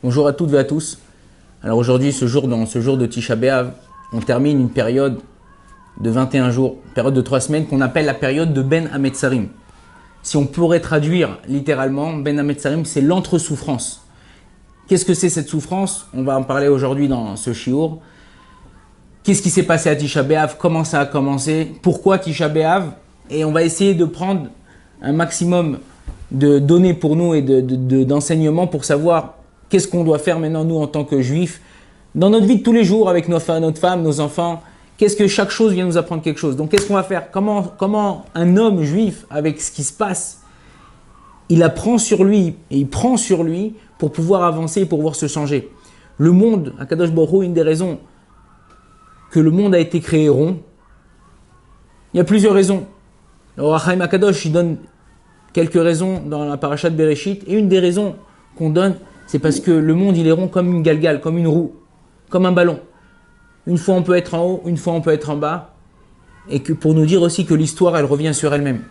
Bonjour à toutes et à tous. Alors aujourd'hui, dans ce jour de Tisha B'Av, on termine une période de 21 jours, une période de 3 semaines qu'on appelle la période de Ben Hametzarim. Si on pourrait traduire littéralement, Ben Hametzarim, c'est l'entre-souffrance. Qu'est-ce que c'est cette souffrance? On va en parler aujourd'hui dans ce shiur. Qu'est-ce qui s'est passé à Tisha B'Av? Comment ça a commencé? Pourquoi Tisha B'Av? Et on va essayer de prendre un maximum de données pour nous et d'enseignements pour savoir qu'est-ce qu'on doit faire maintenant, nous, en tant que juifs, dans notre vie de tous les jours, avec notre femme, nos enfants? Qu'est-ce que chaque chose vient nous apprendre quelque chose? Donc, qu'est-ce qu'on va faire? Comment un homme juif, avec ce qui se passe, il apprend sur lui et il prend sur lui pour pouvoir avancer, pour pouvoir se changer? Le monde, Akadosh Baruch Hu, une des raisons que le monde a été créé rond, il y a plusieurs raisons. Alors, Achaim Akadosh, il donne quelques raisons dans la parasha de Bereshit, et une des raisons qu'on donne, c'est parce que le monde, il est rond comme une galgale, comme une roue, comme un ballon. Une fois, on peut être en haut, une fois, on peut être en bas. Et que pour nous dire aussi que l'histoire, elle revient sur elle-même.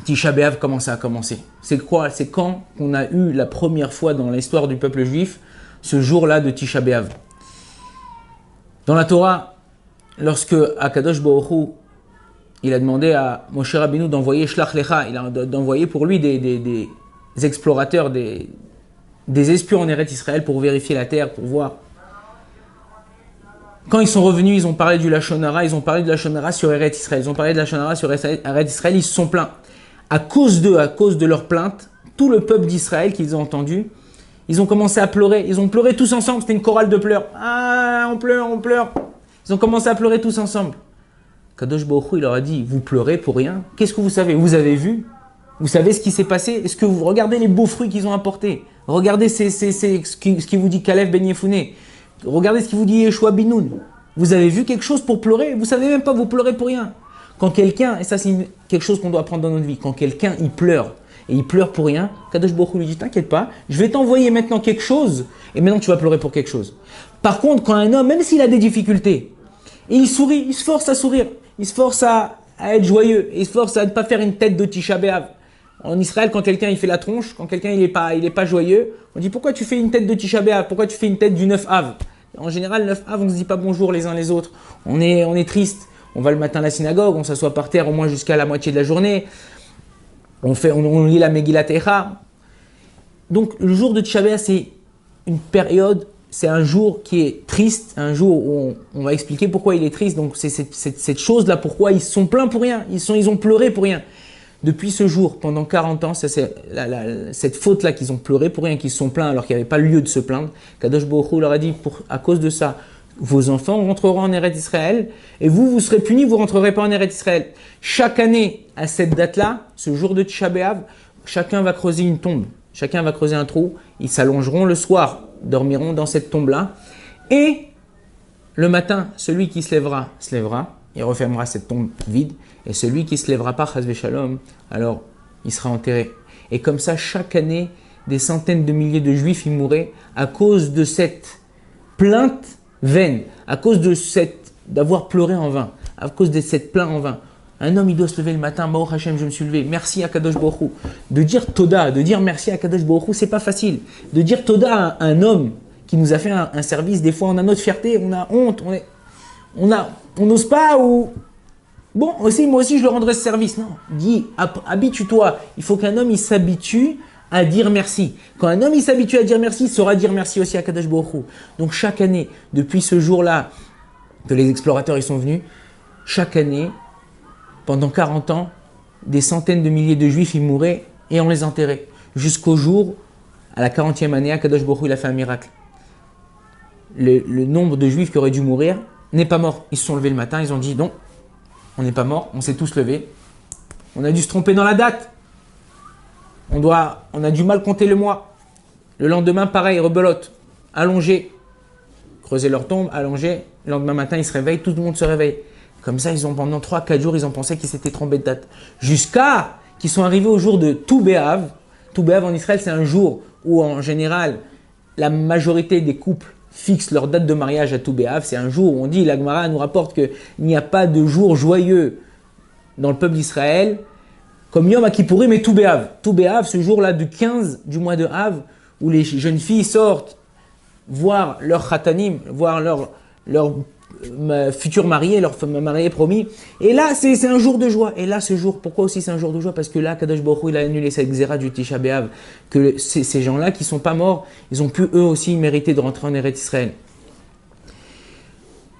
Tisha B'Av, comment ça a commencé? C'est quoi? C'est quand on a eu la première fois dans l'histoire du peuple juif, ce jour-là de Tisha B'Av. Dans la Torah, lorsque Akadosh Baruch Hu, il a demandé à Moshe Rabbeinu d'envoyer Shlach Lecha, il a d'envoyer pour lui des explorateurs, des espions en Eretz Israël pour vérifier la terre, pour voir. Quand ils sont revenus, ils ont parlé du Lashon Hara, ils ont parlé de Lashon Hara sur Eretz Israël, ils ont parlé de Lashon Hara sur Eretz Israël, ils se sont plaints. À cause d'eux, à cause de leur plainte, tout le peuple d'Israël qu'ils ont entendu, ils ont commencé à pleurer. Ils ont pleuré tous ensemble, c'était une chorale de pleurs. Ah, on pleure, on pleure. Ils ont commencé à pleurer tous ensemble. Kadosh Baruch Hu, il leur a dit, vous pleurez pour rien? Qu'est-ce que vous savez? Vous avez vu? Vous savez ce qui s'est passé? Est-ce que vous regardez les beaux fruits qu'ils ont apportés? Regardez ce qui vous dit Kalev Ben Yefouné. Regardez ce qui vous dit Yeshua Binoun. Vous avez vu quelque chose pour pleurer? Vous savez même pas, vous pleurez pour rien. Quand quelqu'un, et ça c'est quelque chose qu'on doit apprendre dans notre vie, quand quelqu'un il pleure, et il pleure pour rien, Kadosh Baruch Hu lui dit, t'inquiète pas, je vais t'envoyer maintenant quelque chose, et maintenant tu vas pleurer pour quelque chose. Par contre, quand un homme, même s'il a des difficultés, et il sourit, il se force à sourire, il se force à être joyeux, et il se force à ne pas faire une tête de Tisha B'Av. En Israël, quand quelqu'un il fait la tronche, quand quelqu'un il est pas joyeux, on dit pourquoi tu fais une tête de Tisha B'Av? Pourquoi tu fais une tête du 9 Av? En général, 9 Av, on ne se dit pas bonjour les uns les autres. On est triste. On va le matin à la synagogue, on s'assoit par terre au moins jusqu'à la moitié de la journée. On lit la Megillat Eicha. Donc le jour de Tisha B'Av, c'est une période, c'est un jour qui est triste, un jour où on va expliquer pourquoi il est triste. Donc c'est cette chose-là, pourquoi ils se sont plaints pour rien, ils ont pleuré pour rien. Depuis ce jour, pendant 40 ans, c'est cette faute-là qu'ils ont pleuré pour rien, qu'ils se sont plaints alors qu'il n'y avait pas lieu de se plaindre. Kadosh Baruch Hu leur a dit, à cause de ça, vos enfants rentreront en Eretz Israël et vous serez punis, vous ne rentrerez pas en Eretz Israël. Chaque année, à cette date-là, ce jour de Tisha B'Av, chacun va creuser une tombe, chacun va creuser un trou, ils s'allongeront le soir, dormiront dans cette tombe-là et le matin, celui qui se lèvera, il refermera cette tombe vide. Et celui qui ne se lèvera pas, Chas v'Shalom, alors il sera enterré. Et comme ça, chaque année, des centaines de milliers de juifs y mouraient à cause de cette plainte vaine, à cause d'avoir pleuré en vain, à cause de cette plainte en vain. Un homme, il doit se lever le matin, Baruch Hashem, je me suis levé, merci à Kadosh Baruch Hu. De dire Toda, de dire merci à Kadosh Baruch Hu, c'est pas facile. De dire Toda à un homme qui nous a fait un service, des fois on a notre fierté, on a honte, on n'ose pas ou... Bon, moi aussi je le rendrai ce service. Non, dis, habitue-toi. Il faut qu'un homme il s'habitue à dire merci. Quand un homme il s'habitue à dire merci, il saura dire merci aussi à Kadosh Baruch Hu. Donc chaque année, depuis ce jour-là que les explorateurs ils sont venus, chaque année, pendant 40 ans, des centaines de milliers de juifs ils mouraient et on les enterrait. Jusqu'au jour, à la 40e année, Kadosh Baruch Hu il a fait un miracle. Le nombre de juifs qui auraient dû mourir n'est pas mort. Ils se sont levés le matin, ils ont dit non. On n'est pas mort, on s'est tous levés. On a dû se tromper dans la date. On a du mal compter le mois. Le lendemain, pareil, rebelote, allongé. Creuser leur tombe, allongé. Le lendemain matin, ils se réveillent, tout le monde se réveille. Comme ça, pendant 3-4 jours, ils ont pensé qu'ils s'étaient trompés de date. Jusqu'à qu'ils sont arrivés au jour de Tou B'Av. Tou B'Av en Israël, c'est un jour où en général, la majorité des couples fixe leur date de mariage à Tou B'Av. C'est un jour où on dit, la Gemara nous rapporte qu'il n'y a pas de jour joyeux dans le peuple d'Israël comme Yom Kippourim et Tou B'Av. Tou B'Av, ce jour-là du 15 du mois de Av, où les jeunes filles sortent voir leurs khatanim, voir leur futurs mariés, leurs mariés promis. Et là, c'est un jour de joie. Et là, ce jour, pourquoi aussi c'est un jour de joie? Parce que là, Kadosh Baruch Hu, il a annulé cette xéra du Tisha B'Av, que ces gens-là qui ne sont pas morts, ils ont pu eux aussi mériter de rentrer en Eretz Israël.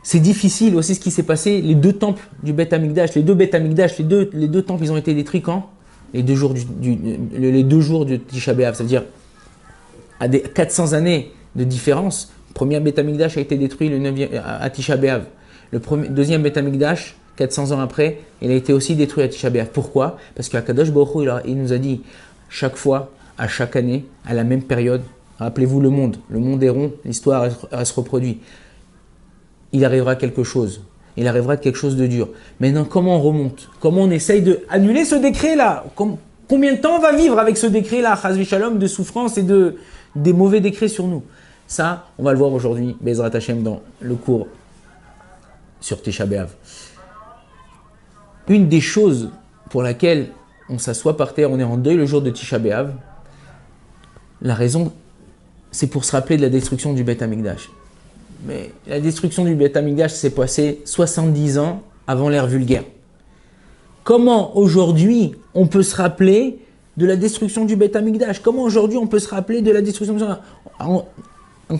C'est difficile aussi ce qui s'est passé. Les deux temples du Beth Amikdash, les deux Beth Amikdash, les deux temples, ils ont été détruits quand? Les 2 jours les 2 jours du Tisha B'Av, c'est-à-dire à des 400 années de différence. Le premier Beth Amikdash a été détruit le 9e, à Tisha B'Av. Deuxième Beth Amikdash, 400 ans après, il a été aussi détruit à Tisha B'Av. Pourquoi? Parce qu'Akadosh Baruch Hu, il nous a dit chaque fois, à chaque année, à la même période, rappelez-vous le monde est rond, l'histoire elle se reproduit. Il arrivera quelque chose. Il arrivera quelque chose de dur. Maintenant, comment on remonte? Comment on essaye d'annuler ce décret-là? Combien de temps on va vivre avec ce décret-là, Chazvi Shalom, de souffrance et des mauvais décrets sur nous? Ça, on va le voir aujourd'hui, Bezrat Hashem, dans le cours sur Tisha B'Av. Une des choses pour laquelle on s'assoit par terre, on est en deuil le jour de Tisha B'Av, la raison, c'est pour se rappeler de la destruction du Beth Amikdash. Mais la destruction du Beth Amikdash s'est passée 70 ans avant l'ère vulgaire. Comment aujourd'hui on peut se rappeler de la destruction du Beth Amikdash? Comment aujourd'hui on peut se rappeler de la destruction en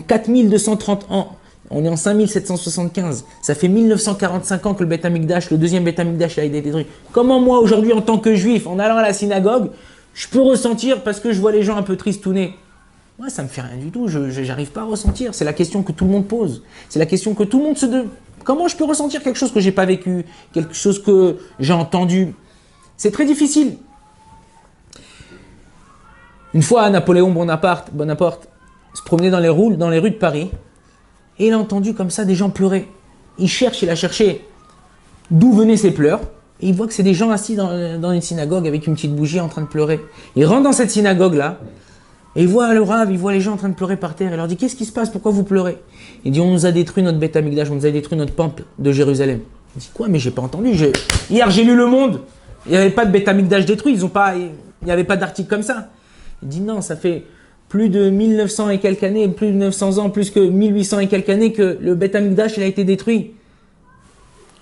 4230 ans? On est en 5775. Ça fait 1945 ans que le Beth Amikdash, le deuxième Beth Amikdash a été détruit. Comment moi aujourd'hui en tant que juif, en allant à la synagogue, je peux ressentir parce que je vois les gens un peu tristounés? Moi, ça me fait rien du tout, je n'arrive pas à ressentir. C'est la question que tout le monde pose. C'est la question que tout le monde se demande. Comment je peux ressentir quelque chose que je n'ai pas vécu, quelque chose que j'ai entendu? C'est très difficile. Une fois, Napoléon Bonaparte se promenait dans les rues de Paris et il a entendu comme ça des gens pleurer. Il a cherché d'où venaient ces pleurs et il voit que c'est des gens assis dans une synagogue avec une petite bougie en train de pleurer. Il rentre dans cette synagogue-là. Et il voit le Rav, il voit les gens en train de pleurer par terre. Il leur dit, qu'est-ce qui se passe? Pourquoi vous pleurez? Il dit, on nous a détruit notre Beth Amikdash, on nous a détruit notre temple de Jérusalem. Il dit, quoi? Mais j'ai pas entendu. Hier, j'ai lu Le Monde. Il n'y avait pas de Beth Amikdash détruit. Il n'y avait pas d'article comme ça. Il dit, non, ça fait plus de 1900 et quelques années, plus de 900 ans, plus que 1800 et quelques années que le Beth Amikdash il a été détruit.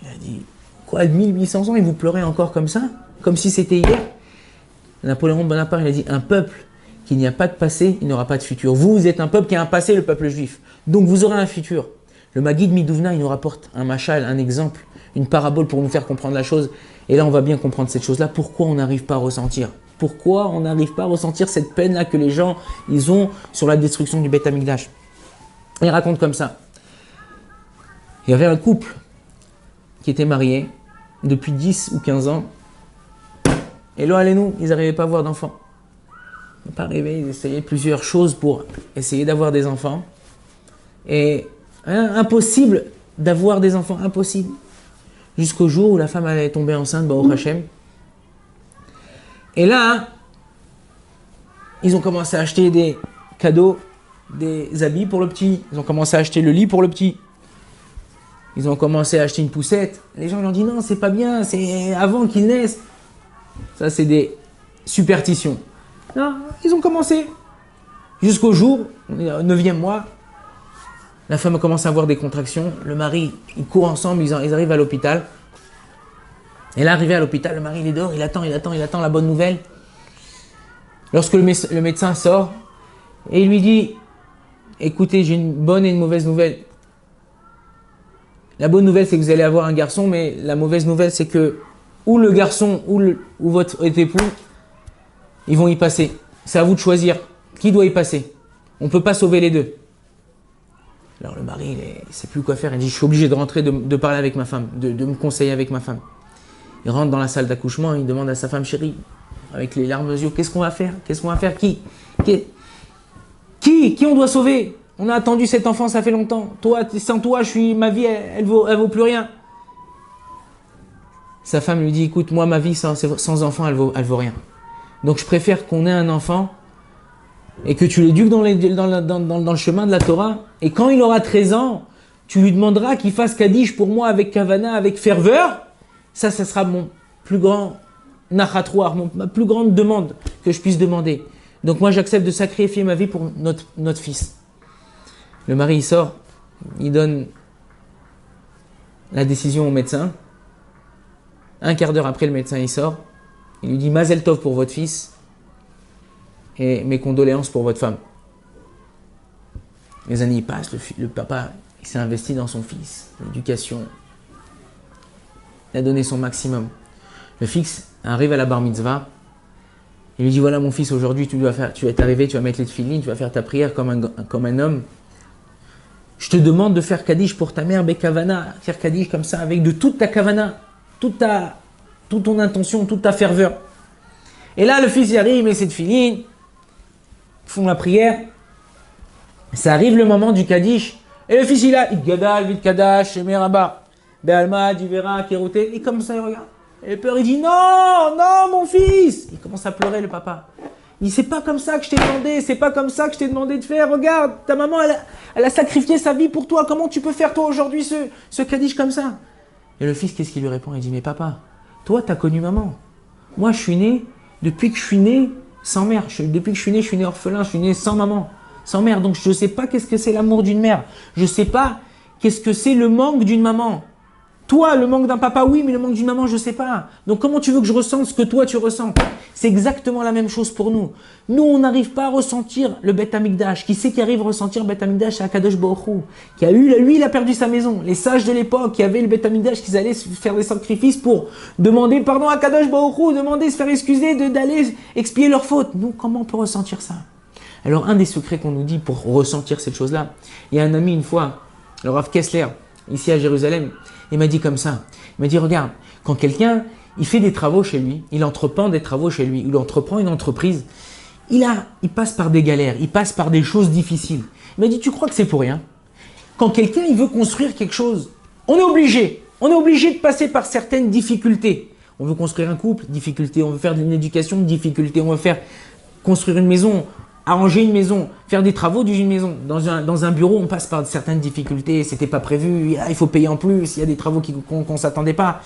Il a dit, quoi, 1800 ans et vous pleurez encore comme ça? Comme si c'était hier? Napoléon Bonaparte, il a dit, un peuple qu'il n'y a pas de passé, il n'aura pas de futur. Vous êtes un peuple qui a un passé, le peuple juif. Donc vous aurez un futur. Le Maguid Midouvna, il nous rapporte un machal, un exemple, une parabole pour nous faire comprendre la chose. Et là, on va bien comprendre cette chose-là. Pourquoi on n'arrive pas à ressentir? Pourquoi on n'arrive pas à ressentir cette peine-là que les gens, ils ont sur la destruction du Beth Amikdash? Il raconte comme ça. Il y avait un couple qui était marié depuis 10 ou 15 ans. Et là, allez-nous, ils n'arrivaient pas à avoir d'enfants. Ils n'ont pas arrivé, ils essayaient plusieurs choses pour essayer d'avoir des enfants. Et impossible d'avoir des enfants, impossible. Jusqu'au jour où la femme allait tomber enceinte, Baruch Hashem. Et là, ils ont commencé à acheter des cadeaux, des habits pour le petit. Ils ont commencé à acheter le lit pour le petit. Ils ont commencé à acheter une poussette. Les gens lui ont dit non, c'est pas bien, c'est avant qu'il naisse. Ça, c'est des superstitions. Non, ils ont commencé. Jusqu'au jour, au 9e mois, la femme a commencé à avoir des contractions. Le mari, ils courent ensemble, ils arrivent à l'hôpital. Et là, arrivé à l'hôpital, le mari, il est dehors, il attend la bonne nouvelle. Lorsque le médecin sort, et il lui dit, écoutez, j'ai une bonne et une mauvaise nouvelle. La bonne nouvelle, c'est que vous allez avoir un garçon, mais la mauvaise nouvelle, c'est que ou le garçon ou votre époux, ils vont y passer. C'est à vous de choisir qui doit y passer. On ne peut pas sauver les deux. Alors le mari, il ne sait plus quoi faire. Il dit, je suis obligé de rentrer, de parler avec ma femme, de me conseiller avec ma femme. Il rentre dans la salle d'accouchement, il demande à sa femme chérie, avec les larmes aux yeux, qu'est-ce qu'on va faire? Qu'est-ce qu'on va faire? Qui on doit sauver? On a attendu cet enfant, ça fait longtemps. Toi, sans toi, ma vie, elle vaut plus rien. Sa femme lui dit, écoute, moi, ma vie sans enfant, elle vaut rien. Donc, je préfère qu'on ait un enfant et que tu l'éduques dans le chemin de la Torah. Et quand il aura 13 ans, tu lui demanderas qu'il fasse Kaddish pour moi avec Kavana, avec ferveur. Ça sera mon plus grand nachatroir, ma plus grande demande que je puisse demander. Donc moi, j'accepte de sacrifier ma vie pour notre fils. Le mari, il sort, il donne la décision au médecin. Un quart d'heure après, le médecin, il sort. Il lui dit « Mazel tov pour votre fils et mes condoléances pour votre femme ». Les années passent, le papa, il s'est investi dans son fils, l'éducation. Il a donné son maximum. Le fils arrive à la bar mitzvah. Il lui dit « Voilà mon fils, aujourd'hui tu vas t'arriver, tu vas mettre les tefilines, tu vas faire ta prière comme un homme. Je te demande de faire kaddish pour ta mère, bekavana, faire kaddish comme ça, avec de toute ta kavana, toute ton intention, toute ta ferveur. » Et là, le fils y arrive, il met ses tefilines, ils font la prière. Ça arrive le moment du kaddish. Et le fils, il a Gadal, Vid Kadash, Shemeraba, Be'alma, Divera, Kérouté. Et comme ça, il regarde. Et le père, il dit non, non, mon fils. Il commence à pleurer, le papa. Il dit c'est pas comme ça que je t'ai demandé, c'est pas comme ça que je t'ai demandé de faire. Regarde, ta maman, elle a sacrifié sa vie pour toi. Comment tu peux faire, toi, aujourd'hui, ce kaddish comme ça? Et le fils, qu'est-ce qu'il lui répond? Il dit mais papa, toi, t'as connu maman. Moi, je suis né, depuis que je suis né, sans mère. Depuis que je suis né orphelin, je suis né sans maman. Sans mère, donc je ne sais pas qu'est-ce que c'est l'amour d'une mère. Je ne sais pas qu'est-ce que c'est le manque d'une maman. Toi, le manque d'un papa, oui, mais le manque d'une maman, je ne sais pas. Donc comment tu veux que je ressente ce que toi tu ressens? C'est exactement la même chose pour nous. Nous, on n'arrive pas à ressentir le Beth Amikdash. Qui c'est qui arrive à ressentir le Beth Amikdash? C'est Akadosh Baruch Hu. Lui, il a perdu sa maison. Les sages de l'époque qui avaient le Beth Amikdash, qui allaient faire des sacrifices pour demander pardon à Akadosh Baruch Hu, demander se faire excuser, d'aller expier leurs fautes. Nous, comment on peut ressentir ça? Alors, un des secrets qu'on nous dit pour ressentir cette chose-là, il y a un ami une fois, le Rav Kessler, ici à Jérusalem, il m'a dit comme ça. Il m'a dit, regarde, quand quelqu'un, il fait des travaux chez lui, il entreprend des travaux chez lui, il entreprend une entreprise, il passe par des galères, il passe par des choses difficiles. Il m'a dit, tu crois que c'est pour rien? Quand quelqu'un, il veut construire quelque chose, on est obligé de passer par certaines difficultés. On veut construire un couple, difficulté. On veut faire une éducation, difficulté. On veut faire construire une maison, arranger une maison, faire des travaux d'une maison. Dans un bureau, on passe par certaines difficultés. C'était pas prévu, il faut payer en plus, il y a des travaux qu'on s'attendait pas.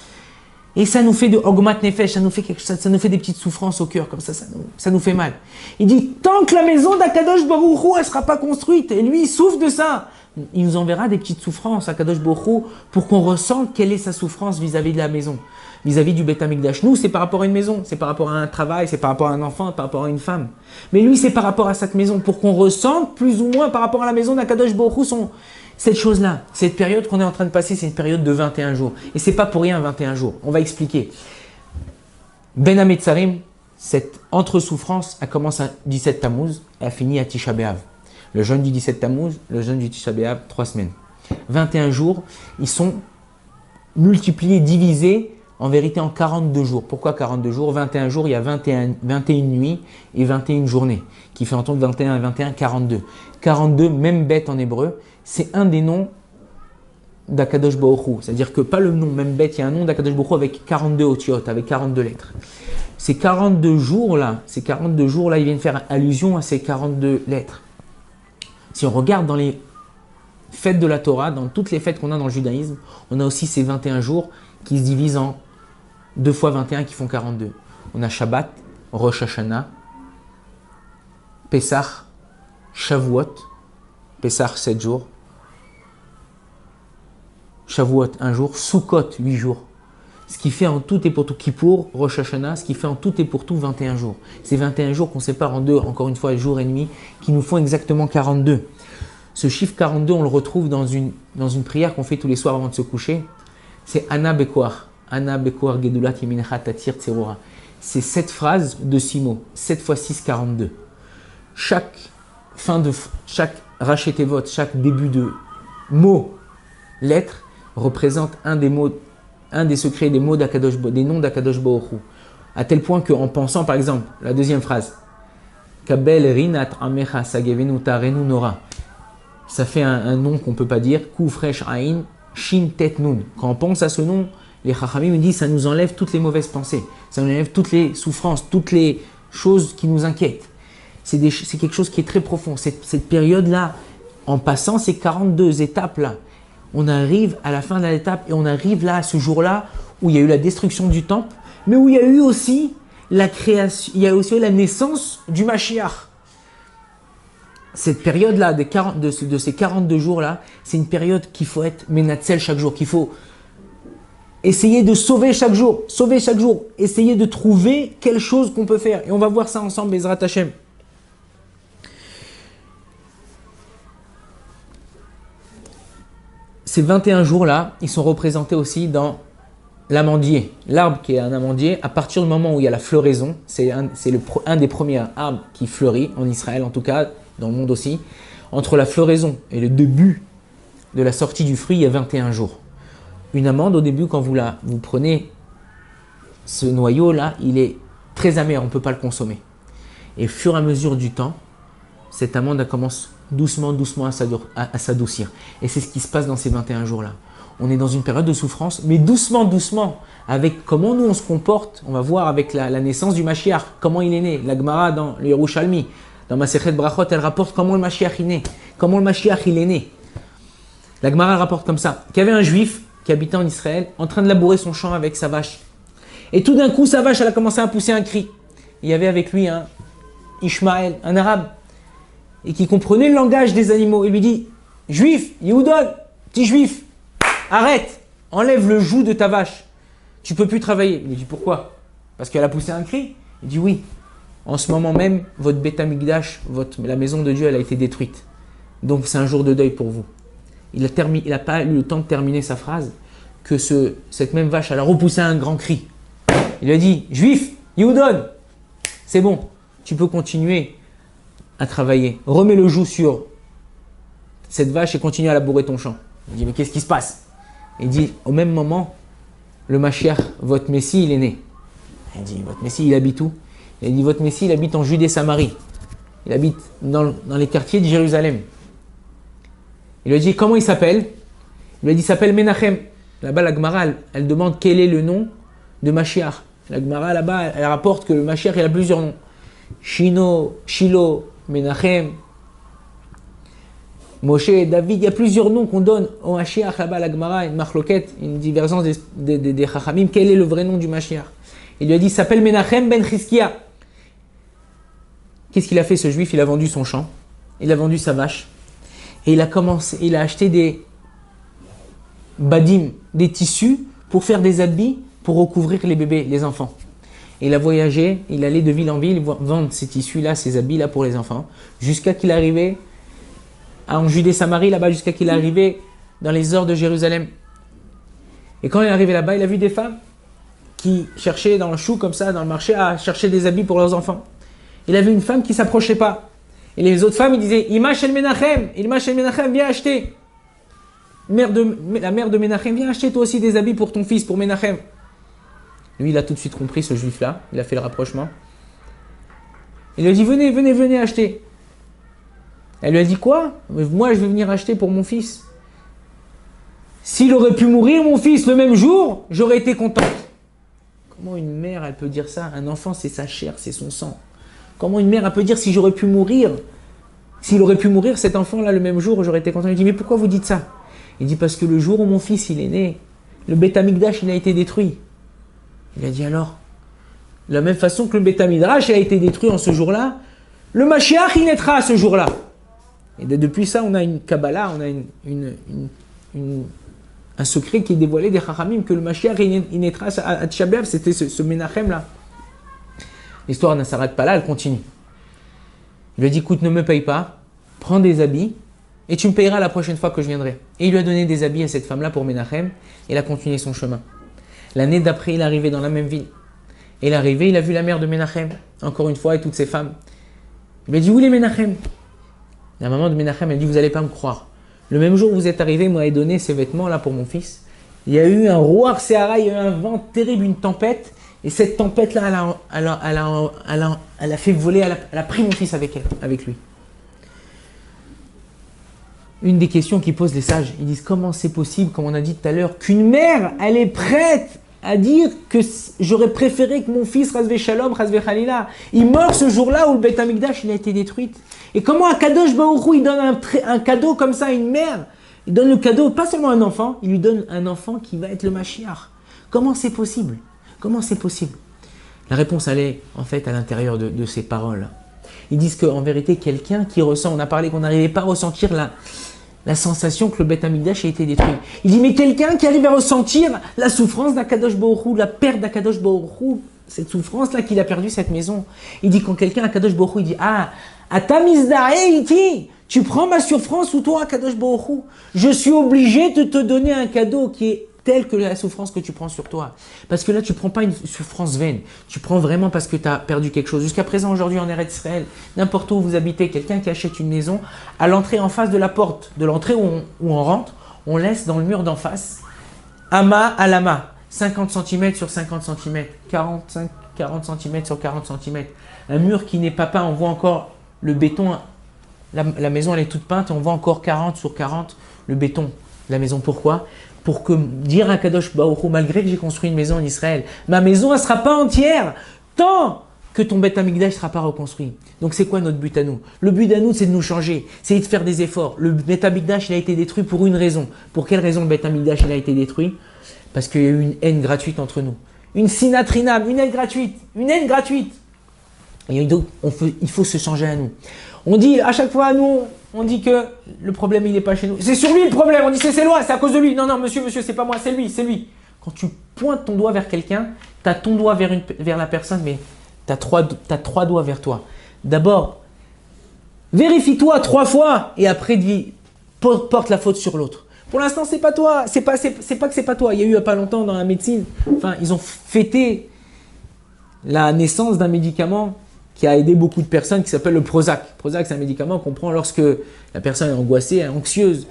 Et ça nous fait de Ogmat Nefesh, ça nous fait des petites souffrances au cœur, comme ça nous fait mal. Il dit, tant que la maison d'Akadosh Baruch Hu, elle sera pas construite, et lui, il souffre de ça. Il nous enverra des petites souffrances, Akadosh Baruch Hu, pour qu'on ressente quelle est sa souffrance vis-à-vis de la maison, vis-à-vis du Beth Amikdash. Nous, c'est par rapport à une maison, c'est par rapport à un travail, c'est par rapport à un enfant, par rapport à une femme. Mais lui, c'est par rapport à cette maison, pour qu'on ressente plus ou moins par rapport à la maison d'Akadosh Baruch Hu cette chose-là. Cette période qu'on est en train de passer, c'est une période de 21 jours. Et c'est pas pour rien 21 jours. On va expliquer. Ben Hametzarim, cette entre-souffrance, elle commence à 17 Tammuz et a fini à Tisha B'Av. Le jeûne du 17 Tammuz, le jeûne du Tisha B'Av, 3 semaines. 21 jours, ils sont multipliés, divisés, en vérité en 42 jours. Pourquoi 42 jours? 21 jours, il y a 21 nuits et 21 journées, qui fait entendre 21 et 21, 42. 42, même bête en hébreu, c'est un des noms d'Akadosh Baruch Hu. C'est-à-dire que pas le nom, même bête, il y a un nom d'Akadosh Baruch Hu avec 42 otiotes, avec 42 lettres. Ces 42 jours-là, ils viennent faire allusion à ces 42 lettres. Si on regarde dans les fêtes de la Torah, dans toutes les fêtes qu'on a dans le judaïsme, on a aussi ces 21 jours qui se divisent en 2 fois 21 qui font 42. On a Shabbat, Rosh Hashanah, Pesach, Shavuot, Pesach 7 jours, Shavuot 1 jour, Sukkot 8 jours. Ce qui fait en tout et pour tout, Kippour, Rosh Hashanah, ce qui fait en tout et pour tout 21 jours. Ces 21 jours qu'on sépare en deux, encore une fois, jour et nuit, qui nous font exactement 42. Ce chiffre 42, on le retrouve dans une prière qu'on fait tous les soirs avant de se coucher. C'est Ana Bekoar. Ana Bekoar Gedulat Yemincha Tatir Tserora. C'est 7 phrases de 6 mots. 7 fois 6, 42. Chaque rachetevot, chaque début de mot, lettre, représente un des secrets des mots d'Akadosh, des noms d'Akadosh Baruch Hu. À tel point qu'en pensant, par exemple, la deuxième phrase, Kabel Rinat Amecha Sagevenu Tarenu Nora. Ça fait un nom qu'on ne peut pas dire. Koufresh Ain Shin Tet Nun. Quand on pense à ce nom, les Chachamim me disent ça nous enlève toutes les mauvaises pensées. Ça nous enlève toutes les souffrances, toutes les choses qui nous inquiètent. C'est quelque chose qui est très profond. Cette période-là, en passant ces 42 étapes-là, on arrive à la fin de l'étape et on arrive là, à ce jour-là, où il y a eu la destruction du temple, mais où il y a eu aussi la création, il y a aussi eu la naissance du Mashiach. cette période-là, de ces 42 jours-là, c'est une période qu'il faut être ménatzel chaque jour, qu'il faut essayer de sauver chaque jour, essayer de trouver quelque chose qu'on peut faire. Et on va voir ça ensemble, Bezrat Hashem. Ces 21 jours-là, ils sont représentés aussi dans l'amandier. L'arbre qui est un amandier, à partir du moment où il y a la floraison, c'est un des premiers arbres qui fleurit, en Israël en tout cas, dans le monde aussi. Entre la floraison et le début de la sortie du fruit, il y a 21 jours. Une amande, au début, quand vous prenez ce noyau-là, il est très amer, on ne peut pas le consommer. Et au fur et à mesure du temps, cette amande elle commence doucement à s'adoucir. Et c'est ce qui se passe dans ces 21 jours-là. On est dans une période de souffrance, mais doucement, avec comment nous on se comporte, on va voir avec la naissance du Mashiach, comment il est né. La Gemara dans le Yerushalmi, dans Masechet Brachot, elle rapporte comment le Mashiach est né, comment le Mashiach il est né. La Gemara rapporte comme ça, qu'il y avait un juif qui habitait en Israël, en train de labourer son champ avec sa vache. Et tout d'un coup, sa vache, elle a commencé à pousser un cri. Il y avait avec lui un Ishmaël, un arabe, et qui comprenait le langage des animaux. Il lui dit, juif, Yehoudon, petit juif, arrête, enlève le joug de ta vache. Tu peux plus travailler. Il lui dit, pourquoi? Parce qu'elle a poussé un cri. Il dit, oui, en ce moment même, votre Beth Amikdash, la maison de Dieu, elle a été détruite. Donc c'est un jour de deuil pour vous. Il n'a pas eu le temps de terminer sa phrase que cette même vache, elle a repoussé un grand cri. Il lui a dit, juif, Yehoudon, c'est bon, tu peux continuer à travailler. Remets le joug sur cette vache et continue à labourer ton champ. Il dit, mais qu'est-ce qui se passe? Il dit, au même moment, le Mashiach, votre Messie, il est né. Il dit, votre Messie, il habite où? Il dit, votre Messie, il habite en Judée-Samarie. Il habite dans les quartiers de Jérusalem. Il lui a dit, comment il s'appelle? Il lui a dit, il s'appelle Menachem. Là-bas, la Gemara, elle demande quel est le nom de Mashiach. La Gemara, là-bas, elle rapporte que le Mashiach, il a plusieurs noms. Shilo, Menachem, Moshe, David, il y a plusieurs noms qu'on donne au Mashiach là-bas, la Gemara, une marloquette, une divergence des Chachamim. Quel est le vrai nom du Mashiach? Il lui a dit, il s'appelle Menachem ben Chizkia. Qu'est-ce qu'il a fait ce juif? Il a vendu son champ, il a vendu sa vache, et il a acheté des badim, des tissus pour faire des habits, pour recouvrir les bébés, les enfants. Et il a voyagé, il allait de ville en ville vendre ces tissus-là, ces habits-là pour les enfants, jusqu'à qu'il arrivait en Judée-Samarie, là-bas, jusqu'à qu'il arrivait dans les ors de Jérusalem. Et quand il est arrivé là-bas, il a vu des femmes qui cherchaient dans le chou, comme ça, dans le marché, à chercher des habits pour leurs enfants. Il a vu une femme qui ne s'approchait pas. Et les autres femmes, ils disaient, Ima shel Menachem, viens acheter. La mère de Menachem, viens acheter toi aussi des habits pour ton fils, pour Menachem. Lui, il a tout de suite compris, ce juif-là. Il a fait le rapprochement. Il lui a dit, venez acheter. Elle lui a dit, quoi? Moi, je vais venir acheter pour mon fils. S'il aurait pu mourir, mon fils, le même jour, j'aurais été contente. Comment une mère, elle peut dire ça? Un enfant, c'est sa chair, c'est son sang. Comment une mère, elle peut dire, si j'aurais pu mourir, s'il aurait pu mourir, cet enfant-là, le même jour, j'aurais été contente. Il dit, mais pourquoi vous dites ça? Il dit, parce que le jour où mon fils, il est né, le Beth Amikdash, il a été détruit. Il a dit alors, de la même façon que le Beth Midrash a été détruit en ce jour-là, le Mashiach il naîtra à ce jour-là. Et depuis ça, on a une Kabbalah, on a un secret qui est dévoilé des Chachamim, que le Mashiach il naîtra à Tisha B'Av, c'était ce Menachem-là. L'histoire ne s'arrête pas là, elle continue. Il lui a dit, écoute, ne me paye pas, prends des habits, et tu me payeras la prochaine fois que je viendrai. Et il lui a donné des habits à cette femme-là pour Menachem, et il a continué son chemin. L'année d'après, il est arrivé dans la même ville. Et il est arrivé, il a vu la mère de Menachem, encore une fois, et toutes ses femmes. Il lui a dit, où est Menachem? La maman de Menachem, elle dit, vous n'allez pas me croire. Le même jour où vous êtes arrivé, vous m'avez donné ces vêtements-là pour mon fils. Il y a eu un roi Séhara, il y a eu un vent terrible, une tempête. Et cette tempête-là, elle a fait voler, elle a pris mon fils avec lui. Une des questions qui posent les sages, ils disent, comment c'est possible, comme on a dit tout à l'heure, qu'une mère, elle est prête à dire que j'aurais préféré que mon fils, Razvé Shalom, Razvé Khalila, il meurt ce jour-là où le Beth Amikdash il a été détruit. Et comment Akadosh Baruch Hu, il donne un cadeau comme ça à une mère? Il donne le cadeau, pas seulement à un enfant, il lui donne un enfant qui va être le Mashiach. Comment c'est possible? Comment c'est possible? La réponse, elle est en fait à l'intérieur de ces paroles. Ils disent qu'en vérité, quelqu'un qui ressent, on a parlé qu'on n'arrivait pas à ressentir la sensation que le Beth Amikdash a été détruit. Il dit, mais quelqu'un qui arrive à ressentir la souffrance d'Akadosh Baruch Hu, la perte d'Akadosh Baruch Hu, cette souffrance-là qu'il a perdu cette maison. Il dit, quand quelqu'un, Akadosh Baruch Hu, il dit, ah, Atamizdae iti, tu prends ma souffrance ou toi, Akadosh Baruch Hu, je suis obligé de te donner un cadeau qui est tel que la souffrance que tu prends sur toi. Parce que là, tu ne prends pas une souffrance vaine. Tu prends vraiment parce que tu as perdu quelque chose. Jusqu'à présent, aujourd'hui, en Eretz Israël, n'importe où vous habitez, quelqu'un qui achète une maison, à l'entrée en face de la porte, de l'entrée où on rentre, on laisse dans le mur d'en face, ama à lama, 50 cm sur 50 cm, 40 cm sur 40 cm. Un mur qui n'est pas peint, on voit encore le béton, la maison elle est toute peinte, on voit encore 40 sur 40 le béton de la maison. Pourquoi ? Pour que dire à Kadosh Baruch Hu, malgré que j'ai construit une maison en Israël, ma maison elle ne sera pas entière tant que ton Beth Amikdash ne sera pas reconstruit. Donc c'est quoi notre but à nous? Le but à nous c'est de nous changer, c'est de faire des efforts. Le Beth Amikdash il a été détruit pour une raison. Pour quelle raison le Beth Amikdash il a été détruit? Parce qu'il y a eu une haine gratuite entre nous. Une sinatrinam, une haine gratuite, une haine gratuite. Et donc il faut se changer à nous. On dit à chaque fois à nous, on dit que le problème il n'est pas chez nous. C'est sur lui le problème, on dit c'est loin, c'est à cause de lui. Non, non, monsieur, c'est pas moi, c'est lui, c'est lui. Quand tu pointes ton doigt vers quelqu'un, tu as ton doigt vers la personne, mais tu as trois doigts vers toi. D'abord, vérifie-toi 3 fois et après porte la faute sur l'autre. Pour l'instant, c'est pas toi, c'est pas que c'est pas toi. Il y a eu il n'y a pas longtemps dans la médecine, enfin, ils ont fêté la naissance d'un médicament qui a aidé beaucoup de personnes, qui s'appelle le Prozac. Le Prozac, c'est un médicament qu'on prend lorsque la personne est angoissée, anxieuse,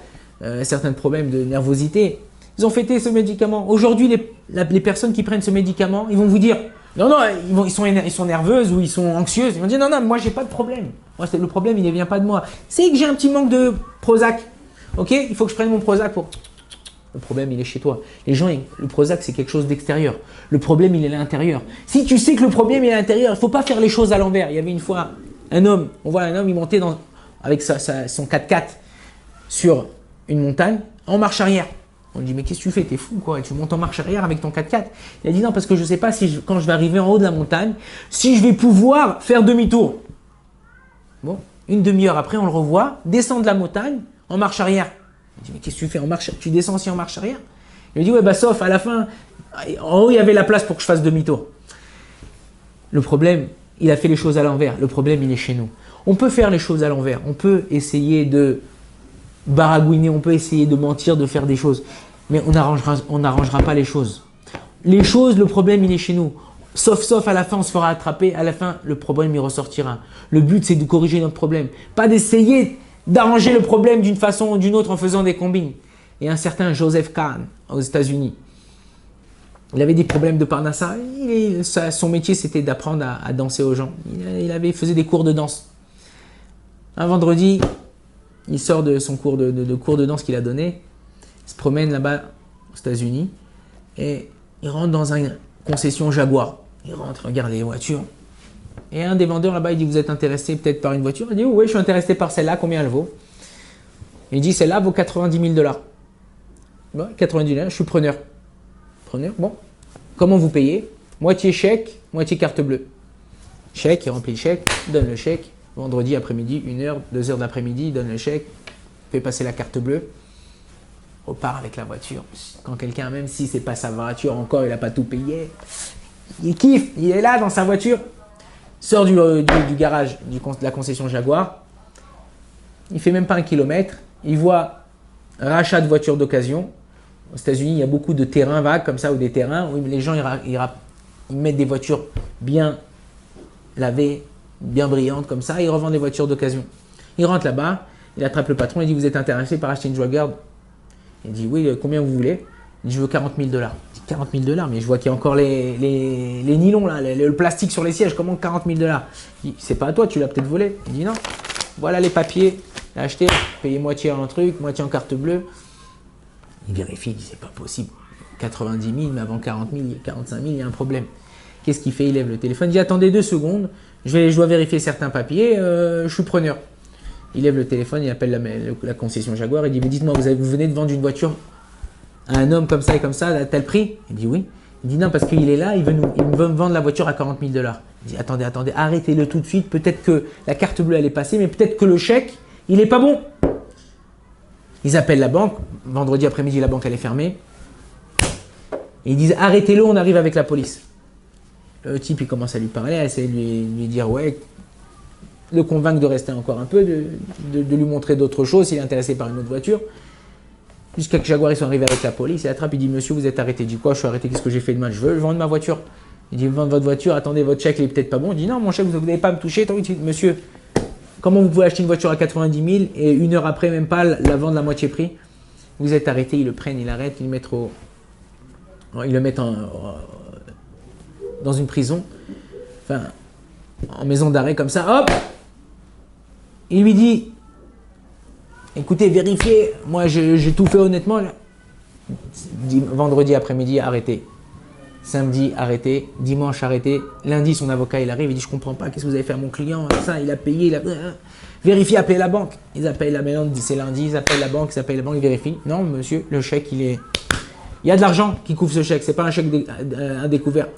certains problèmes de nervosité. Ils ont fêté ce médicament. Aujourd'hui, les personnes qui prennent ce médicament, ils vont vous dire, non, non, ils sont nerveuses ou ils sont anxieuses. Ils vont dire, non, non, moi, j'ai pas de problème. Moi, le problème, il ne vient pas de moi. C'est que j'ai un petit manque de Prozac. Ok, il faut que je prenne mon Prozac pour... Le problème, il est chez toi. Les gens, le Prozac, c'est quelque chose d'extérieur. Le problème, il est à l'intérieur. Si tu sais que le problème est à l'intérieur, il ne faut pas faire les choses à l'envers. Il y avait une fois un homme, on voit un homme, il montait avec son 4x4 sur une montagne en marche arrière. On lui dit, mais qu'est-ce que tu fais? T'es fou quoi? Tu montes en marche arrière avec ton 4x4. Il a dit, non, parce que je ne sais pas si quand je vais arriver en haut de la montagne, si je vais pouvoir faire demi-tour. Bon, une demi-heure après, on le revoit, descend de la montagne en marche arrière. Il dit, mais qu'est-ce que tu fais en marche? Tu descends aussi en marche arrière? Il lui dit, ouais, bah sauf à la fin, en haut, il y avait la place pour que je fasse demi-tour. Le problème, il a fait les choses à l'envers. Le problème, il est chez nous. On peut faire les choses à l'envers. On peut essayer de baragouiner, on peut essayer de mentir, de faire des choses. Mais on n'arrangera pas les choses. Les choses, le problème, il est chez nous. Sauf, à la fin, on se fera attraper. À la fin, le problème, il ressortira. Le but, c'est de corriger notre problème. Pas d'essayer d'arranger le problème d'une façon ou d'une autre en faisant des combines. Et un certain Joseph Kahn aux États-Unis, il avait des problèmes de parnassa. Son métier, c'était d'apprendre à danser aux gens. Il faisait des cours de danse. Un vendredi, il sort de son cours de danse qu'il a donné. Il se promène là-bas aux États-Unis et il rentre dans une concession Jaguar. Il rentre, regarde les voitures. Et un des vendeurs là-bas, il dit, vous êtes intéressé peut-être par une voiture? Il dit, oui, je suis intéressé par celle-là, combien elle vaut? Il dit, celle-là vaut 90 000 $. Bon, 90 000 $, je suis preneur. Preneur, bon. Comment vous payez? Moitié chèque, moitié carte bleue. Chèque, il remplit le chèque, donne le chèque. Vendredi après-midi, 1h, 2h d'après-midi, il donne le chèque, fait passer la carte bleue, repart avec la voiture. Quand quelqu'un, même si c'est pas sa voiture encore, il n'a pas tout payé, il kiffe, il est là dans sa voiture, sort du garage de la concession Jaguar, il fait même pas 1 kilomètre, il voit un rachat de voitures d'occasion. Aux États-Unis, il y a beaucoup de terrains vagues comme ça, ou des terrains où les gens ils mettent des voitures bien lavées, bien brillantes comme ça, ils revendent des voitures d'occasion. Il rentre là-bas, il attrape le patron, il dit, vous êtes intéressé par acheter une Jaguar? Il dit, oui, combien vous voulez? Il dit, je veux 40 000 $. Il dit, 40 000 $, mais je vois qu'il y a encore les nylons, là, le plastique sur les sièges, comment 40 000 $? Il dit, c'est pas à toi, tu l'as peut-être volé. Il dit, non, voilà les papiers, il a acheté, payé moitié en truc, moitié en carte bleue. Il vérifie, il dit, c'est pas possible. 90 000, mais avant 40 000, 45 000, il y a un problème. Qu'est-ce qu'il fait? Il lève le téléphone, il dit, attendez 2 secondes, je dois vérifier certains papiers, je suis preneur. Il lève le téléphone, il appelle la concession Jaguar, il dit, mais dites-moi, vous venez de vendre une voiture à un homme comme ça et comme ça, à tel prix? Il dit, oui. Il dit non, parce qu'il est là, il veut me vendre la voiture à 40 000 $. Il dit attendez, arrêtez-le tout de suite. Peut-être que la carte bleue elle est passée, mais peut-être que le chèque, il n'est pas bon. Ils appellent la banque. Vendredi après-midi, la banque elle est fermée. Et ils disent arrêtez-le, on arrive avec la police. Le type il commence à lui parler, à essayer de lui dire ouais, le convaincre de rester encore un peu, de lui montrer d'autres choses s'il est intéressé par une autre voiture. Jusqu'à que Jaguar ils sont arrivés avec la police, il attrape, il dit monsieur vous êtes arrêté. Il dit quoi, je suis arrêté, qu'est-ce que j'ai fait de mal? Je veux vendre ma voiture. Il dit vendre votre voiture, attendez votre chèque il est peut-être pas bon. Il dit non mon chèque vous n'allez pas me toucher. Monsieur, comment vous pouvez acheter une voiture à 90 000 et une heure après même pas la vendre à moitié prix? Vous êtes arrêté, ils le prennent, ils l'arrêtent, ils le mettent dans une prison, enfin en maison d'arrêt comme ça, hop. Il lui dit écoutez, vérifiez, moi j'ai tout fait honnêtement. Vendredi après-midi, arrêté. Samedi, arrêté. Dimanche, arrêté. Lundi, son avocat, il arrive, il dit je comprends pas, qu'est-ce que vous avez fait à mon client? Ça, il a payé, vérifiez, appelez la banque. Ils appellent la maison, c'est lundi, ils appellent la banque, ils vérifient. Non, monsieur, le chèque, il y a de l'argent qui couvre ce chèque, c'est pas un chèque indécouvert.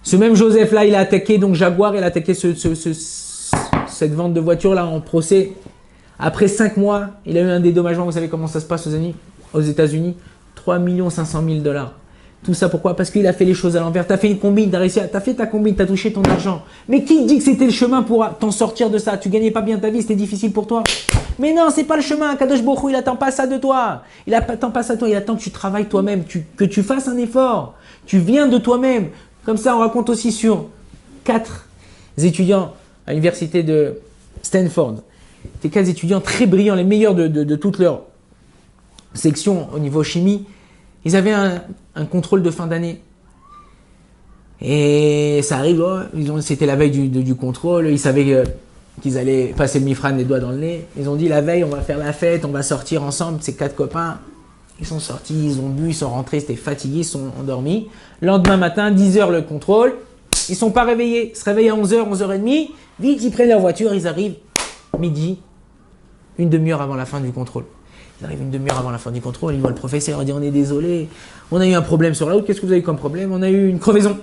Ce même Joseph-là, il a attaqué, donc Jaguar, il a attaqué cette vente de voiture là en procès. Après 5 mois, il a eu un dédommagement. Vous savez comment ça se passe aux États-Unis? 3 500 000 $. Tout ça pourquoi? Parce qu'il a fait les choses à l'envers. Tu as fait une combine, tu as fait ta combine, tu as touché ton argent. Mais qui te dit que c'était le chemin pour t'en sortir de ça? Tu gagnais pas bien ta vie, c'était difficile pour toi. Mais non, c'est pas le chemin. Kadosh Baruch Hu, il attend pas ça de toi. Il attend pas ça de toi. Il attend que tu travailles toi-même, que tu fasses un effort. Tu viens de toi-même. Comme ça, on raconte aussi sur 4 étudiants à l'université de Stanford. Ces 4 étudiants très brillants, les meilleurs de toute leur section au niveau chimie. Ils avaient un contrôle de fin d'année. Et ça arrive, c'était la veille du contrôle. Ils savaient qu'ils allaient passer le mifran les doigts dans le nez. Ils ont dit la veille, on va faire la fête, on va sortir ensemble, ces 4 copains. Ils sont sortis, ils ont bu, ils sont rentrés, ils étaient fatigués, ils sont endormis. Lendemain matin, 10 h le contrôle. Ils ne sont pas réveillés. Ils se réveillent à 11 h, 11 h 30. Vite, ils prennent leur voiture, ils arrivent midi, une demi-heure avant la fin du contrôle. Ils arrivent une demi-heure avant la fin du contrôle, ils voient le professeur, ils disent on est désolé, on a eu un problème sur la route, qu'est-ce que vous avez eu comme problème? On a eu une crevaison.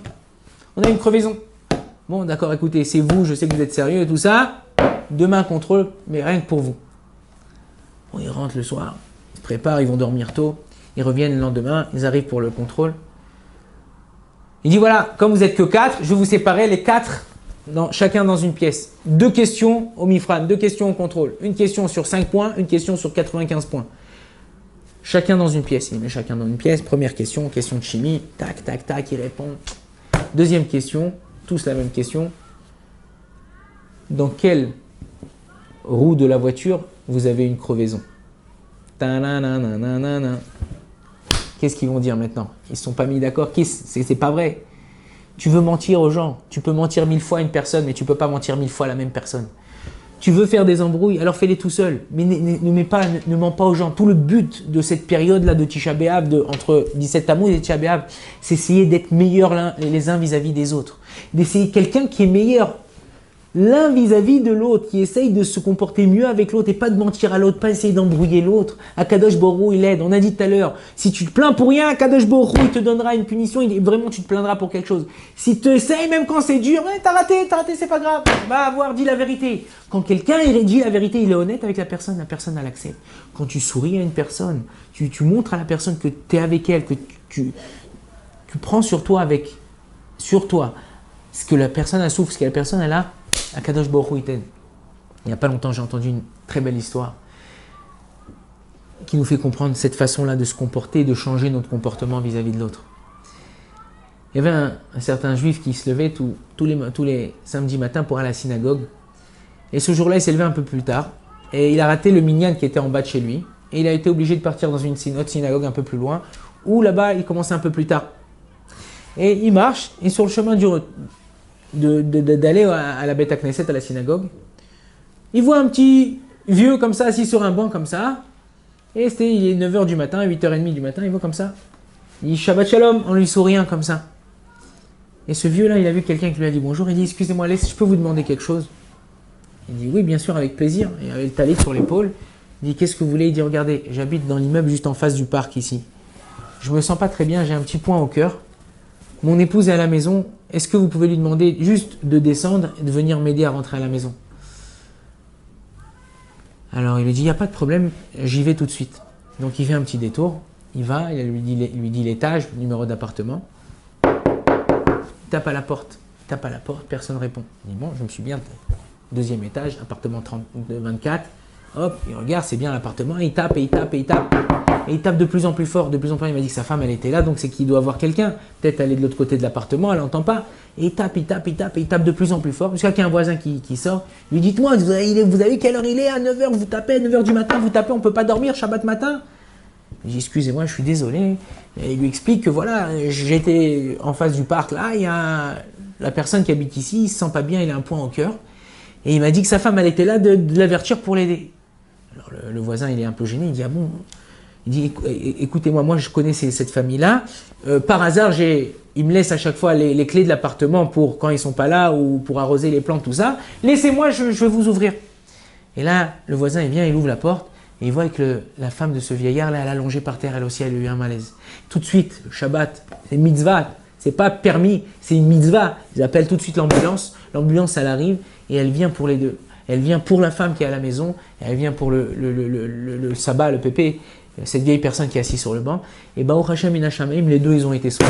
Bon, d'accord, écoutez, c'est vous, je sais que vous êtes sérieux et tout ça. Demain, contrôle, mais rien que pour vous. Bon, ils rentrent le soir, ils se préparent, ils vont dormir tôt. Ils reviennent le lendemain, ils arrivent pour le contrôle. Il dit voilà, comme vous n'êtes que 4, je vais vous séparer les 4, chacun dans une pièce. 2 questions au Mifran, 2 questions au contrôle. Une question sur 5 points, une question sur 95 points. Chacun dans une pièce. Il met chacun dans une pièce. Première question, question de chimie. Tac, tac, tac, il répond. Deuxième question, tous la même question. Dans quelle roue de la voiture vous avez une crevaison? Qu'est-ce qu'ils vont dire maintenant? Ils ne se sont pas mis d'accord. C'est pas vrai. Tu veux mentir aux gens. Tu peux mentir 1000 fois à une personne, mais tu ne peux pas mentir 1000 fois à la même personne. Tu veux faire des embrouilles, alors fais-les tout seul. Mais ne mens pas aux gens. Tout le but de cette période-là de Tisha B'Av, entre 17 Tammuz et Tisha B'Av, c'est essayer d'être meilleurs les uns vis-à-vis des autres. D'essayer quelqu'un qui est meilleur l'un vis-à-vis de l'autre, qui essaye de se comporter mieux avec l'autre et pas de mentir à l'autre, pas essayer d'embrouiller l'autre. Akadosh Baruch Hu, il aide. On a dit tout à l'heure, si tu te plains pour rien, Akadosh Baruch Hu, il te donnera une punition, vraiment tu te plaindras pour quelque chose. Si tu essayes, même quand c'est dur, t'as raté, c'est pas grave, va avoir dit la vérité. Quand quelqu'un il dit la vérité, il est honnête avec la personne elle accepte. Quand tu souris à une personne, tu montres à la personne que tu es avec elle, que tu prends sur toi ce que la personne a souffre, ce que la personne elle a, Akadosh Baruch Hu il t'aide. Il n'y a pas longtemps, j'ai entendu une très belle histoire qui nous fait comprendre cette façon-là de se comporter et de changer notre comportement vis-à-vis de l'autre. Il y avait un certain juif qui se levait tous les samedis matins pour aller à la synagogue. Et ce jour-là, il s'est levé un peu plus tard. Et il a raté le minyan qui était en bas de chez lui. Et il a été obligé de partir dans une autre synagogue un peu plus loin, où là-bas, il commençait un peu plus tard. Et il marche, et sur le chemin d'aller à la Beth Knesset, à la synagogue, il voit un petit vieux comme ça, assis sur un banc comme ça, et il est 9 h du matin, 8 h 30 du matin, il voit comme ça. Il dit Shabbat Shalom en lui souriant comme ça. Et ce vieux-là, il a vu quelqu'un qui lui a dit bonjour, il dit excusez-moi, je peux vous demander quelque chose? Il dit oui, bien sûr, avec plaisir. Il avait le talit sur l'épaule. Il dit qu'est-ce que vous voulez? Il dit regardez, j'habite dans l'immeuble juste en face du parc ici. je me sens pas très bien, j'ai un petit point au cœur. Mon épouse est à la maison, est-ce que vous pouvez lui demander juste de descendre et de venir m'aider à rentrer à la maison? Alors il lui dit, il n'y a pas de problème, j'y vais tout de suite. Donc il fait un petit détour, il va, il lui dit l'étage, le numéro d'appartement. Il tape à la porte, personne ne répond. Il dit, bon, je me suis bien, deuxième étage, appartement 24. Hop, il regarde, c'est bien l'appartement, il tape et il tape et il tape. Et il tape de plus en plus fort, de plus en plus fort. Il m'a dit que sa femme, elle était là, donc c'est qu'il doit avoir quelqu'un. Peut-être elle est de l'autre côté de l'appartement, elle n'entend pas. Et il tape, il tape, il tape, et il tape de plus en plus fort. Jusqu'à qu'il y a un voisin qui sort. Lui dit, dites-moi, vous avez quelle heure il est? À 9h, vous tapez, à 9h du matin, vous tapez, on ne peut pas dormir, Shabbat matin. Il dit, excusez-moi, je suis désolé. Et il lui explique que voilà, j'étais en face du parc, là, il y a la personne qui habite ici, il ne se sent pas bien, il a un point au cœur. Et il m'a dit que sa femme, elle était là de l'avertir pour l'aider. Alors le voisin, il est un peu gêné, il dit, ah bon? Il dit, écoutez-moi, moi je connais cette famille-là. Par hasard, ils me laissent à chaque fois les clés de l'appartement pour quand ils ne sont pas là ou pour arroser les plantes, tout ça. Laissez-moi, je vais vous ouvrir. Et là, le voisin, il vient, il ouvre la porte et il voit que la femme de ce vieillard, là, elle est allongée par terre, elle aussi, elle a eu un malaise. Tout de suite, le Shabbat, c'est mitzvah, c'est pas permis, c'est une mitzvah. Ils appellent tout de suite l'ambulance. L'ambulance, elle arrive et elle vient pour les deux. Elle vient pour la femme qui est à la maison et elle vient pour le sabbat, le pépé, cette vieille personne qui est assise sur le banc. Et Baruch Hashem Minashamayim, les deux, ils ont été sauvés.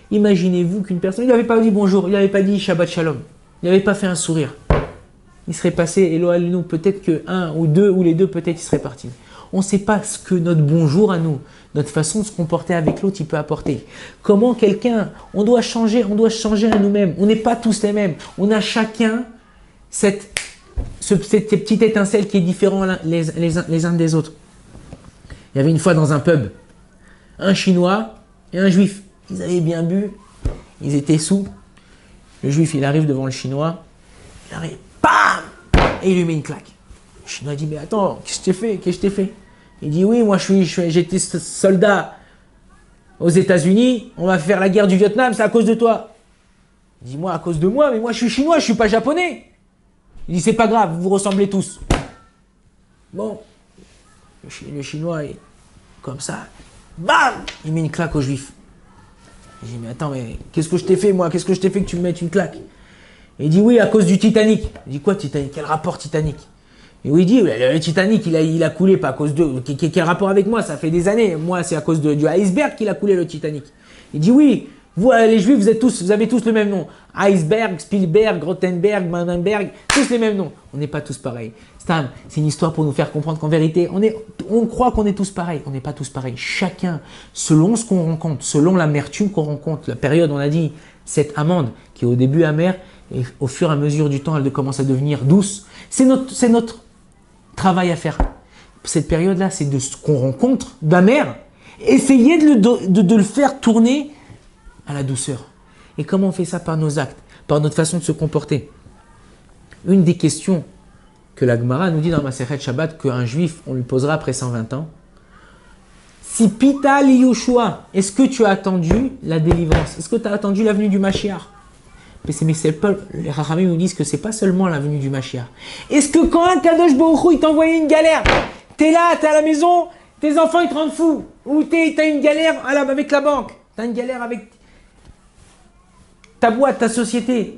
Imaginez-vous qu'une personne, il n'avait pas dit bonjour, il n'avait pas dit Shabbat Shalom, il n'avait pas fait un sourire. Il serait passé, et nous, peut-être que un ou deux, ou les deux, peut-être, ils seraient partis. On ne sait pas ce que notre bonjour à nous, notre façon de se comporter avec l'autre, il peut apporter. Comment quelqu'un, on doit changer à nous-mêmes. On n'est pas tous les mêmes. On a chacun cette petite étincelle qui est différente les uns des autres. Il y avait une fois dans un pub, un Chinois et un Juif. Ils avaient bien bu, ils étaient sous. Le Juif, il arrive devant le Chinois, il arrive, bam, et il lui met une claque. Le Chinois dit, mais attends, qu'est-ce que je t'ai fait? Il dit, oui, moi j'étais soldat aux États-Unis, on va faire la guerre du Vietnam, c'est à cause de toi. Il dit, moi, à cause de moi, mais moi je suis chinois, je ne suis pas japonais. Il dit, c'est pas grave, vous vous ressemblez tous. Bon, le Chinois est comme ça, bam, il met une claque au Juif. Il dit, mais attends, mais qu'est-ce que je t'ai fait, moi? Qu'est-ce que je t'ai fait que tu me mettes une claque? Et il dit, oui, à cause du Titanic. Il dit, quoi, Titanic? Quel rapport Titanic? Et oui, il dit, le Titanic, il a coulé, pas à cause de... Quel rapport avec moi? Ça fait des années. Moi, c'est à cause du iceberg qu'il a coulé, le Titanic. Il dit, oui, vous, les Juifs, vous avez tous le même nom. Iceberg, Spielberg, Grottenberg, Mandenberg, tous les mêmes noms. On n'est pas tous pareils. Stam, c'est une histoire pour nous faire comprendre qu'en vérité, on croit qu'on est tous pareils. On n'est pas tous pareils. Chacun, selon ce qu'on rencontre, selon l'amertume qu'on rencontre, la période, on a dit, cette amande qui est au début amère, et au fur et à mesure du temps, elle commence à devenir douce. C'est notre travail à faire. Cette période-là, c'est de ce qu'on rencontre d'amer, essayer de le faire tourner à la douceur. Et comment on fait ça? Par nos actes, par notre façon de se comporter. Une des questions que la Gemara nous dit dans Masechet Shabbat qu'un juif, on lui posera après 120 ans. Si Pita li Yoshua, est-ce que tu as attendu la délivrance? Est-ce que tu as attendu la venue du Mashiach? Mais les Rachamim nous disent que c'est pas seulement la venue du Mashiach. Est-ce que quand un Kadosh Baruch Hu, il t'a envoyé une galère, t'es là, t'es à la maison, tes enfants ils te rendent fou, ou t'as une galère avec la banque, t'as une galère avec ta boîte, ta société.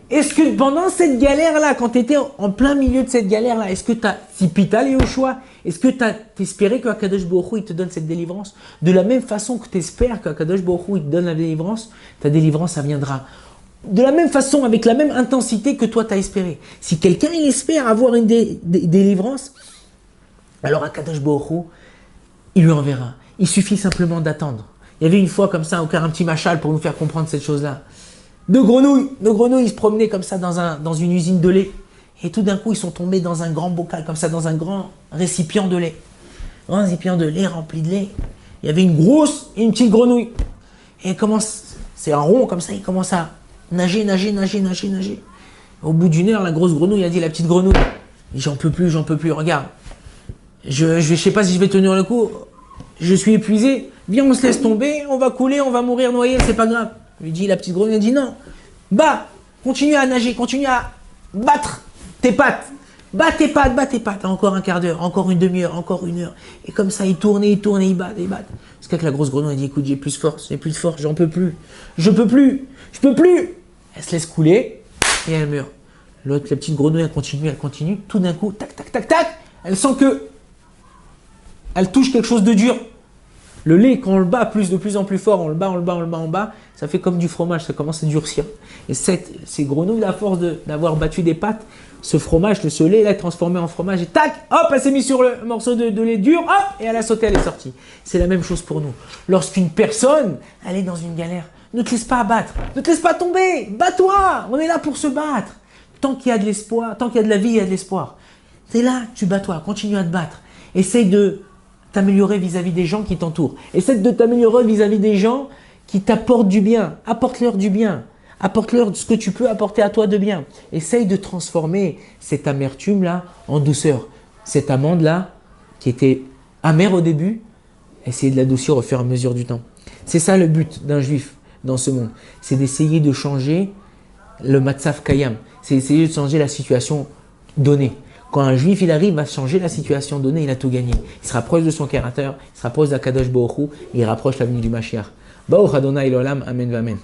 Est-ce que pendant cette galère-là, quand tu étais en plein milieu de cette galère-là, est-ce que tu as, si Pita et au choix, est-ce que tu as espéré qu'Akadosh Baruch Hu, il te donne cette délivrance? De la même façon que tu espères qu'Akadosh Baruch Hu, il te donne la délivrance, ta délivrance, ça viendra. De la même façon, avec la même intensité que toi, tu as espéré. Si quelqu'un, il espère avoir une délivrance, alors Akadosh Baruch Hu, il lui enverra. Il suffit simplement d'attendre. Il y avait une fois comme ça, encore un petit machal pour nous faire comprendre cette chose-là. Deux grenouilles, ils se promenaient comme ça dans une usine de lait. Et tout d'un coup, ils sont tombés dans un grand bocal, comme ça, dans un grand récipient de lait. Un récipient de lait rempli de lait. Il y avait une grosse et une petite grenouille. Et c'est un rond comme ça, il commence à nager. Au bout d'une heure, la grosse grenouille a dit à la petite grenouille, j'en peux plus, regarde. Je sais pas si je vais tenir le coup. Je suis épuisé. Viens, on se laisse tomber, on va couler, on va mourir noyé, c'est pas grave. Lui dit la petite grenouille, elle dit non. Continue à nager, continue à battre tes pattes. Batte tes pattes, encore un quart d'heure, encore une demi-heure, encore une heure. Et comme ça, il tourne, il batte. Parce que la grosse grenouille, elle dit, écoute, j'ai plus de force, j'en peux plus. Je peux plus. Elle se laisse couler et elle meurt. L'autre, la petite grenouille, elle continue. Tout d'un coup, tac, tac, tac, tac, elle sent que elle touche quelque chose de dur. Le lait, quand on le bat de plus en plus fort, on le bat, ça fait comme du fromage, ça commence à durcir. Et ces grenouilles, la force d'avoir battu des pattes, ce fromage, ce lait, là, est transformé en fromage et tac, hop, elle s'est mise sur le morceau de lait dur, hop, et elle a sauté, elle est sortie. C'est la même chose pour nous. Lorsqu'une personne, elle est dans une galère, ne te laisse pas abattre, ne te laisse pas tomber, bats-toi, on est là pour se battre. Tant qu'il y a de l'espoir, tant qu'il y a de la vie, il y a de l'espoir. T'es là, tu bats-toi, continue à te battre. Essaye de t'améliorer vis-à-vis des gens qui t'entourent. Essaye de t'améliorer vis-à-vis des gens qui t'apportent du bien. Apporte-leur du bien. Apporte-leur ce que tu peux apporter à toi de bien. Essaye de transformer cette amertume-là en douceur. Cette amande-là, qui était amère au début, essaye de l'adoucir au fur et à mesure du temps. C'est ça le but d'un juif dans ce monde. C'est d'essayer de changer le matzav kayam. C'est essayer de changer la situation donnée. Quand un juif il arrive à changer la situation donnée, il a tout gagné. Il se rapproche de son créateur, il se rapproche d'Akadosh Baruch Hu, et il rapproche l'avenue du Mashiach. Baruch Adonai l'olam, amen v'amen.